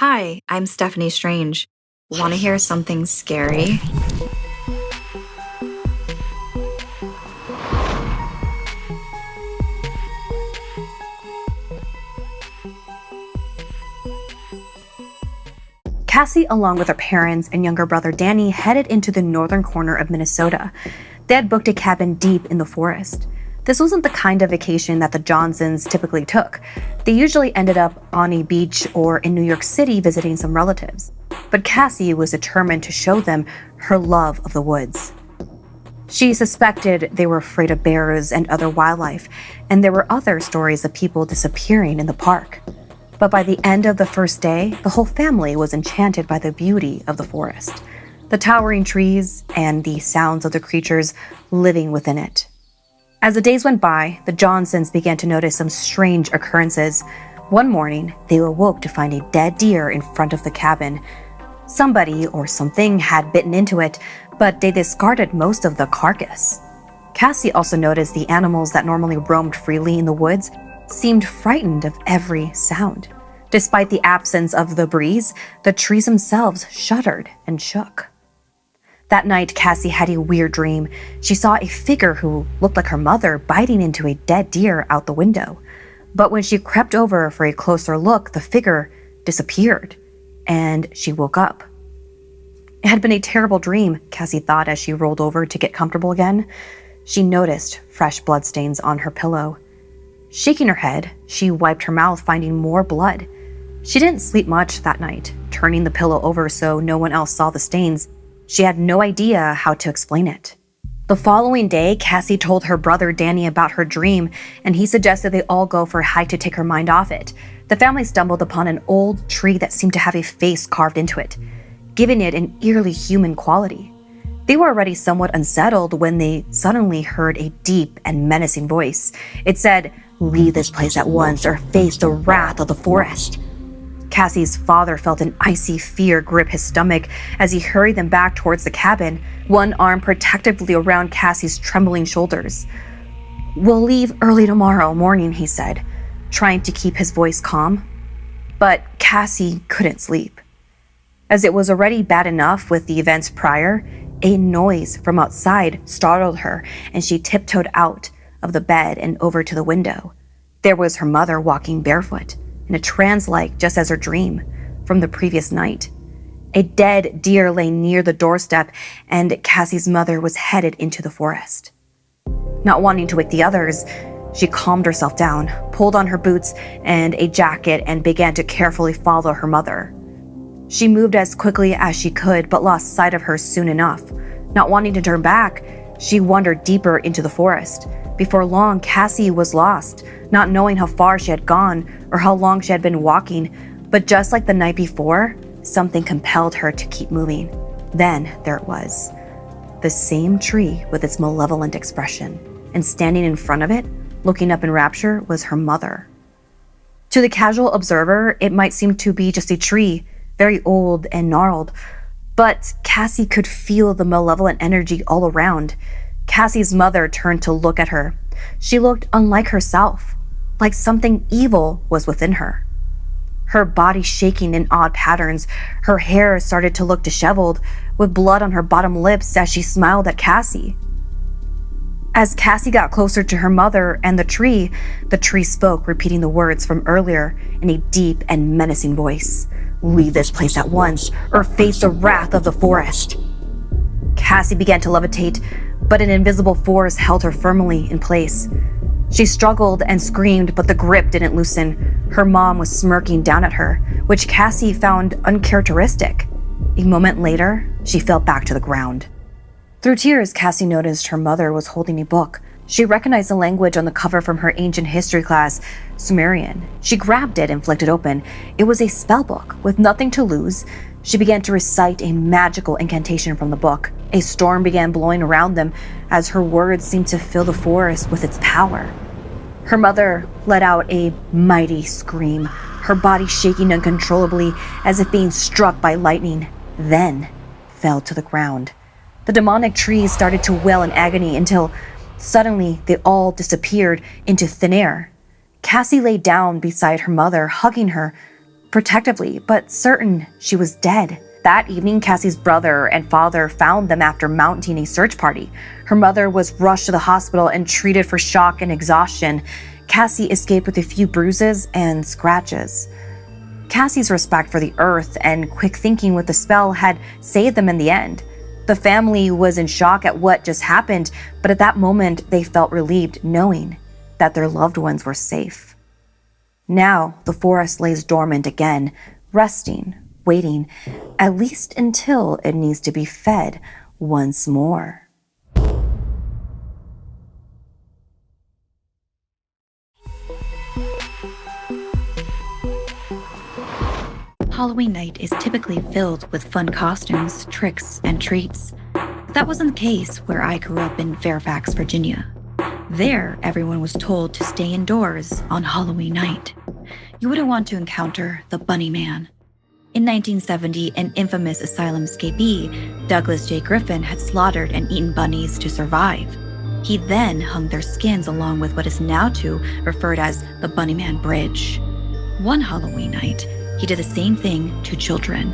Hi, I'm Stephanie Strange. Want to hear something scary? Cassie, along with her parents and younger brother Danny, headed into the northern corner of Minnesota. They had booked a cabin deep in the forest. This wasn't the kind of vacation that the Johnsons typically took. They usually ended up on a beach or in New York City visiting some relatives. But Cassie was determined to show them her love of the woods. She suspected they were afraid of bears and other wildlife, and there were other stories of people disappearing in the park. But by the end of the first day, the whole family was enchanted by the beauty of the forest, the towering trees, and the sounds of the creatures living within it. As the days went by, the Johnsons began to notice some strange occurrences. One morning, they awoke to find a dead deer in front of the cabin. Somebody or something had bitten into it, but they discarded most of the carcass. Cassie also noticed the animals that normally roamed freely in the woods seemed frightened of every sound. Despite the absence of the breeze, the trees themselves shuddered and shook. That night, Cassie had a weird dream. She saw a figure who looked like her mother biting into a dead deer out the window. But when she crept over for a closer look, the figure disappeared, and she woke up. It had been a terrible dream, Cassie thought as she rolled over to get comfortable again. She noticed fresh bloodstains on her pillow. Shaking her head, she wiped her mouth, finding more blood. She didn't sleep much that night, turning the pillow over so no one else saw the stains. She had no idea how to explain it. The following day, Cassie told her brother Danny about her dream, and he suggested they all go for a hike to take her mind off it. The family stumbled upon an old tree that seemed to have a face carved into it, giving it an eerily human quality. They were already somewhat unsettled when they suddenly heard a deep and menacing voice. It said, "Leave this place at once or face the wrath of the forest." Cassie's father felt an icy fear grip his stomach as he hurried them back towards the cabin, one arm protectively around Cassie's trembling shoulders. "We'll leave early tomorrow morning," he said, trying to keep his voice calm. But Cassie couldn't sleep. As it was already bad enough with the events prior, a noise from outside startled her, and she tiptoed out of the bed and over to the window. There was her mother walking barefoot, in a trance-like just as her dream from the previous night. A dead deer lay near the doorstep, and Cassie's mother was headed into the forest. Not wanting to wake the others, she calmed herself down, pulled on her boots and a jacket, and began to carefully follow her mother. She moved as quickly as she could, but lost sight of her soon enough. Not wanting to turn back, she wandered deeper into the forest. Before long, Cassie was lost, not knowing how far she had gone or how long she had been walking. But just like the night before, something compelled her to keep moving. Then there it was, the same tree with its malevolent expression. And standing in front of it, looking up in rapture, was her mother. To the casual observer, it might seem to be just a tree, very old and gnarled, but Cassie could feel the malevolent energy all around. Cassie's mother turned to look at her. She looked unlike herself, like something evil was within her. Her body shaking in odd patterns, her hair started to look disheveled, with blood on her bottom lips as she smiled at Cassie. As Cassie got closer to her mother and the tree spoke, repeating the words from earlier in a deep and menacing voice. "Leave this place at once, or face the wrath of the forest." Cassie began to levitate, but an invisible force held her firmly in place. She struggled and screamed, but the grip didn't loosen. Her mom was smirking down at her, which Cassie found uncharacteristic. A moment later, she fell back to the ground. Through tears, Cassie noticed her mother was holding a book. She recognized the language on the cover from her ancient history class, Sumerian. She grabbed it and flicked it open. It was a spell book with nothing to lose. She began to recite a magical incantation from the book. A storm began blowing around them as her words seemed to fill the forest with its power. Her mother let out a mighty scream, her body shaking uncontrollably as if being struck by lightning, then fell to the ground. The demonic trees started to wail in agony until suddenly they all disappeared into thin air. Cassie lay down beside her mother, hugging her, protectively, but certain she was dead. That evening, Cassie's brother and father found them after mounting a search party. Her mother was rushed to the hospital and treated for shock and exhaustion. Cassie escaped with a few bruises and scratches. Cassie's respect for the earth and quick thinking with the spell had saved them in the end. The family was in shock at what just happened, but at that moment they felt relieved knowing that their loved ones were safe. Now the forest lays dormant again, resting, waiting, at least until it needs to be fed once more. Halloween night is typically filled with fun costumes, tricks, and treats. But that wasn't the case where I grew up in Fairfax, Virginia. There, everyone was told to stay indoors on Halloween night. You wouldn't want to encounter the Bunny Man. In 1970, an infamous asylum escapee, Douglas J. Griffin, had slaughtered and eaten bunnies to survive. He then hung their skins along with what is now referred as the Bunny Man Bridge. One Halloween night, he did the same thing to children.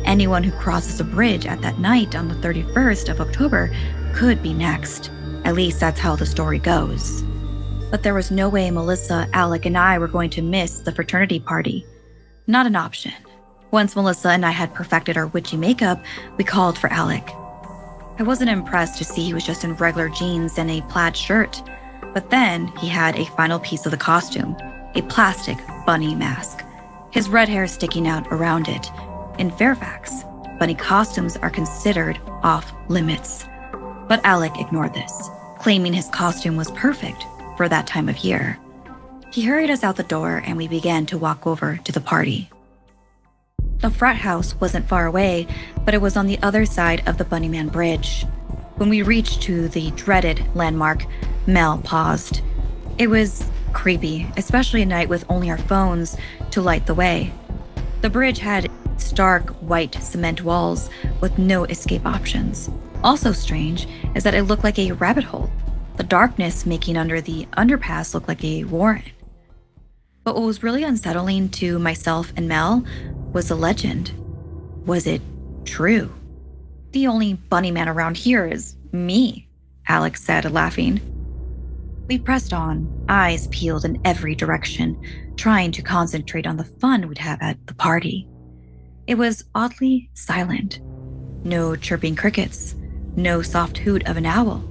Anyone who crosses a bridge at that night on the 31st of October could be next. At least that's how the story goes. But there was no way Melissa, Alec, and I were going to miss the fraternity party. Not an option. Once Melissa and I had perfected our witchy makeup, we called for Alec. I wasn't impressed to see he was just in regular jeans and a plaid shirt. But then he had a final piece of the costume, a plastic bunny mask. His red hair sticking out around it. In Fairfax, bunny costumes are considered off limits. But Alec ignored this, claiming his costume was perfect for that time of year. He hurried us out the door and we began to walk over to the party. The frat house wasn't far away, but it was on the other side of the Bunny Man Bridge. When we reached to the dreaded landmark, Mel paused. It was creepy, especially at night with only our phones to light the way. The bridge had stark white cement walls with no escape options. Also strange is that it looked like a rabbit hole, the darkness making under the underpass look like a warren. But what was really unsettling to myself and Mel was the legend. Was it true? The only bunny man around here is me, Alex said, laughing. We pressed on, eyes peeled in every direction, trying to concentrate on the fun we'd have at the party. It was oddly silent. No chirping crickets, no soft hoot of an owl,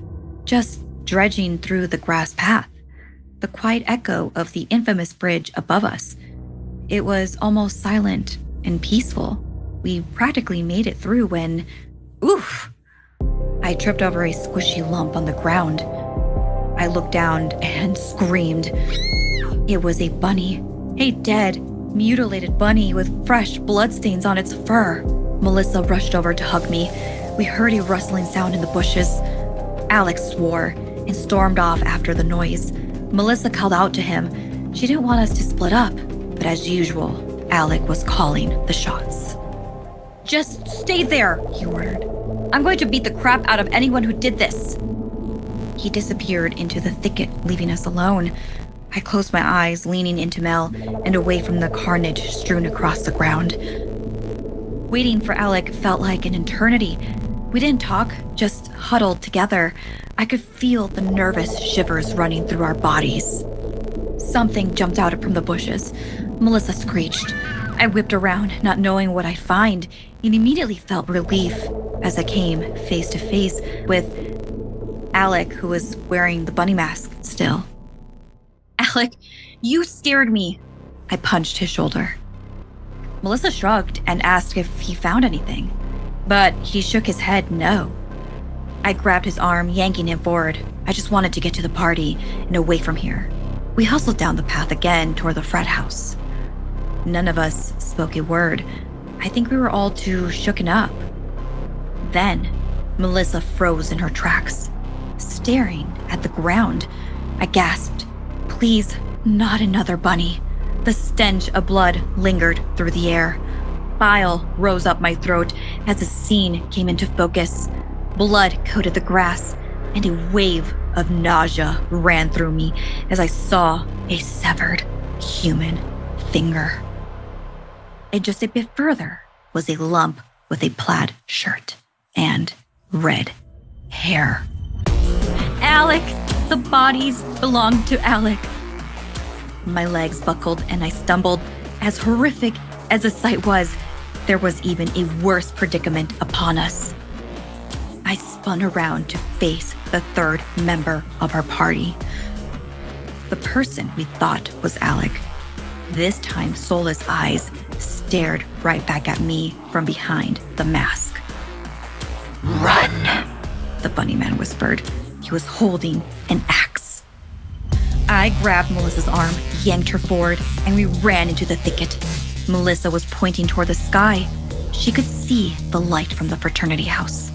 just dredging through the grass path, the quiet echo of the infamous bridge above us. It was almost silent and peaceful. We practically made it through when, oof! I tripped over a squishy lump on the ground. I looked down and screamed. It was a bunny, a dead, mutilated bunny with fresh bloodstains on its fur. Melissa rushed over to hug me. We heard a rustling sound in the bushes. Alex swore and stormed off after the noise. Melissa called out to him. She didn't want us to split up, but as usual, Alec was calling the shots. "Just stay there," he ordered. "I'm going to beat the crap out of anyone who did this." He disappeared into the thicket, leaving us alone. I closed my eyes, leaning into Mel and away from the carnage strewn across the ground. Waiting for Alec felt like an eternity. We didn't talk, just huddled together. I could feel the nervous shivers running through our bodies. Something jumped out from the bushes. Melissa screeched. I whipped around, not knowing what I'd find, and immediately felt relief as I came face to face with Alec, who was wearing the bunny mask still. "Alec, you scared me." I punched his shoulder. Melissa shrugged and asked if he found anything, but he shook his head no. I grabbed his arm, yanking him forward. I just wanted to get to the party and away from here. We hustled down the path again toward the frat house. None of us spoke a word. I think we were all too shooken up. Then, Melissa froze in her tracks, staring at the ground. I gasped, "Please, not another bunny." The stench of blood lingered through the air. Bile rose up my throat as the scene came into focus. Blood coated the grass, and a wave of nausea ran through me as I saw a severed human finger. And just a bit further was a lump with a plaid shirt and red hair. Alec! The bodies belonged to Alec. My legs buckled and I stumbled. As horrific as the sight was, there was even a worse predicament upon us. I spun around to face the third member of our party. The person we thought was Alec. This time, soulless eyes stared right back at me from behind the mask. "Run," the bunny man whispered. He was holding an axe. I grabbed Melissa's arm, yanked her forward, and we ran into the thicket. Melissa was pointing toward the sky. She could see the light from the fraternity house.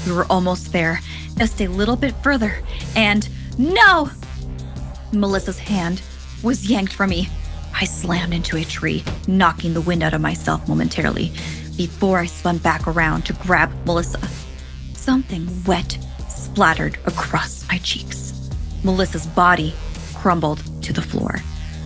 We were almost there, just a little bit further, and no! Melissa's hand was yanked from me. I slammed into a tree, knocking the wind out of myself momentarily, before I spun back around to grab Melissa. Something wet splattered across my cheeks. Melissa's body crumbled to the floor.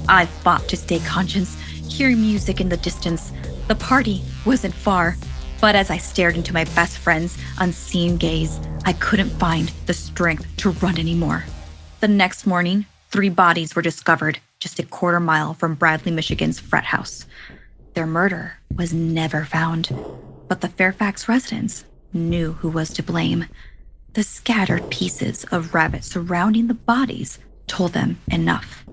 I fought to stay conscious, hearing music in the distance. The party wasn't far, but as I stared into my best friend's unseeing gaze, I couldn't find the strength to run anymore. The next morning, 3 bodies were discovered just a quarter mile from Bradley, Michigan's frat house. Their murder was never found, but the Fairfax residents knew who was to blame. The scattered pieces of rabbit surrounding the bodies told them enough.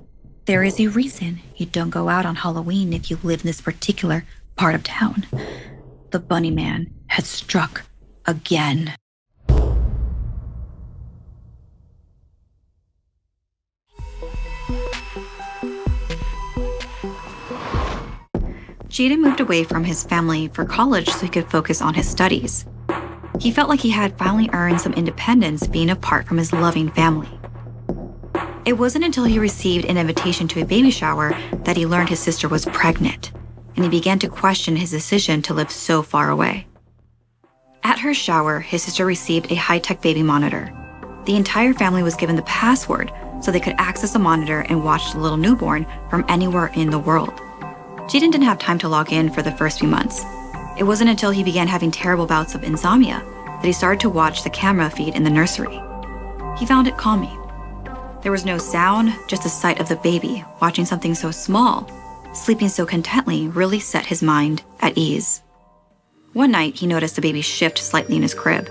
There is a reason you don't go out on Halloween if you live in this particular part of town. The bunny man had struck again. Jaden moved away from his family for college so he could focus on his studies. He felt like he had finally earned some independence being apart from his loving family. It wasn't until he received an invitation to a baby shower that he learned his sister was pregnant, and he began to question his decision to live so far away. At her shower, his sister received a high-tech baby monitor. The entire family was given the password so they could access the monitor and watch the little newborn from anywhere in the world. Jaden didn't have time to log in for the first few months. It wasn't until he began having terrible bouts of insomnia that he started to watch the camera feed in the nursery. He found it calming. There was no sound, just the sight of the baby watching something so small, sleeping so contently really set his mind at ease. One night, he noticed the baby shift slightly in his crib,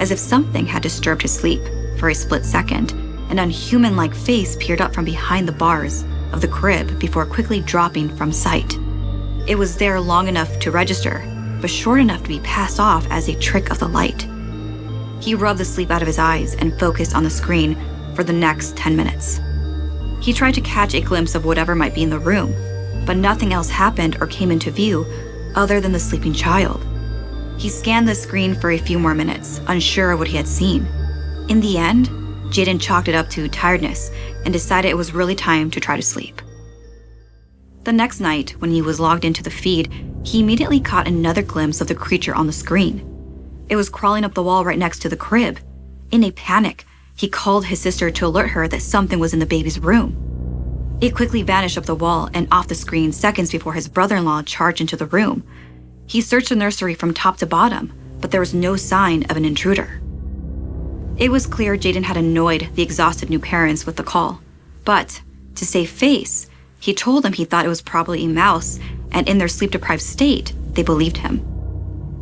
as if something had disturbed his sleep. For a split second, an unhuman-like face peered up from behind the bars of the crib before quickly dropping from sight. It was there long enough to register, but short enough to be passed off as a trick of the light. He rubbed the sleep out of his eyes and focused on the screen for the next 10 minutes. He tried to catch a glimpse of whatever might be in the room, but nothing else happened or came into view other than the sleeping child. He scanned the screen for a few more minutes, unsure of what he had seen. In the end, Jaden chalked it up to tiredness and decided it was really time to try to sleep. The next night, when he was logged into the feed, he immediately caught another glimpse of the creature on the screen. It was crawling up the wall right next to the crib. In a panic, he called his sister to alert her that something was in the baby's room. It quickly vanished up the wall and off the screen seconds before his brother-in-law charged into the room. He searched the nursery from top to bottom, but there was no sign of an intruder. It was clear Jaden had annoyed the exhausted new parents with the call, but to save face, he told them he thought it was probably a mouse, and in their sleep-deprived state, they believed him.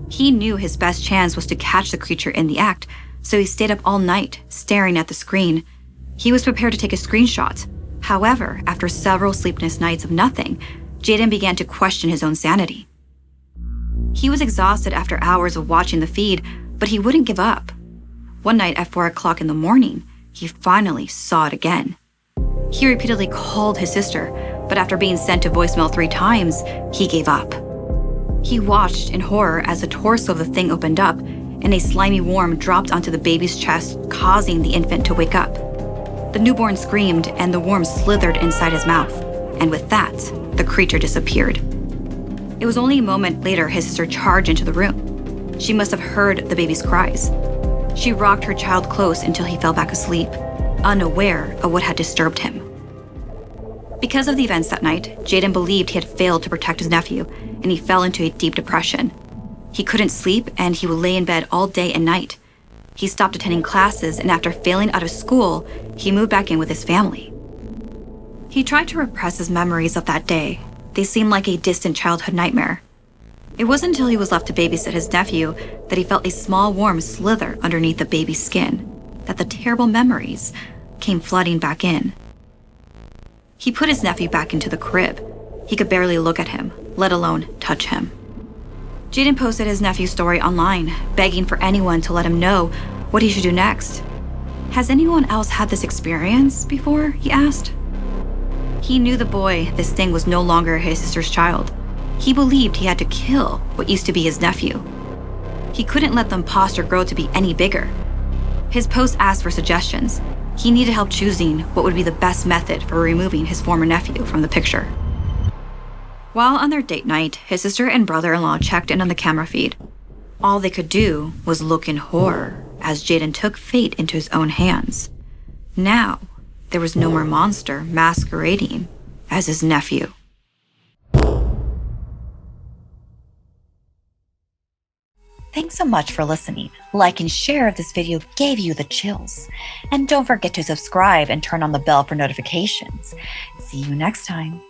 He knew his best chance was to catch the creature in the act, so he stayed up all night, staring at the screen. He was prepared to take a screenshot. However, after several sleepless nights of nothing, Jaden began to question his own sanity. He was exhausted after hours of watching the feed, but he wouldn't give up. One night at 4 o'clock in the morning, he finally saw it again. He repeatedly called his sister, but after being sent to voicemail 3 times, he gave up. He watched in horror as the torso of the thing opened up and a slimy worm dropped onto the baby's chest, causing the infant to wake up. The newborn screamed and the worm slithered inside his mouth, and with that, the creature disappeared. It was only a moment later his sister charged into the room. She must have heard the baby's cries. She rocked her child close until he fell back asleep, unaware of what had disturbed him. Because of the events that night, Jaden believed he had failed to protect his nephew, and he fell into a deep depression. He couldn't sleep, and he would lay in bed all day and night. He stopped attending classes, and after failing out of school, he moved back in with his family. He tried to repress his memories of that day. They seemed like a distant childhood nightmare. It wasn't until he was left to babysit his nephew that he felt a small worm slither underneath the baby's skin, that the terrible memories came flooding back in. He put his nephew back into the crib. He could barely look at him, let alone touch him. Jaden posted his nephew's story online, begging for anyone to let him know what he should do next. Has anyone else had this experience before? He asked. He knew the boy this thing was no longer his sister's child. He believed he had to kill what used to be his nephew. He couldn't let the imposter grow to be any bigger. His post asked for suggestions. He needed help choosing what would be the best method for removing his former nephew from the picture. While on their date night, his sister and brother-in-law checked in on the camera feed. All they could do was look in horror as Jaden took fate into his own hands. Now, there was no more monster masquerading as his nephew. Thanks so much for listening. Like and share if this video gave you the chills. And don't forget to subscribe and turn on the bell for notifications. See you next time.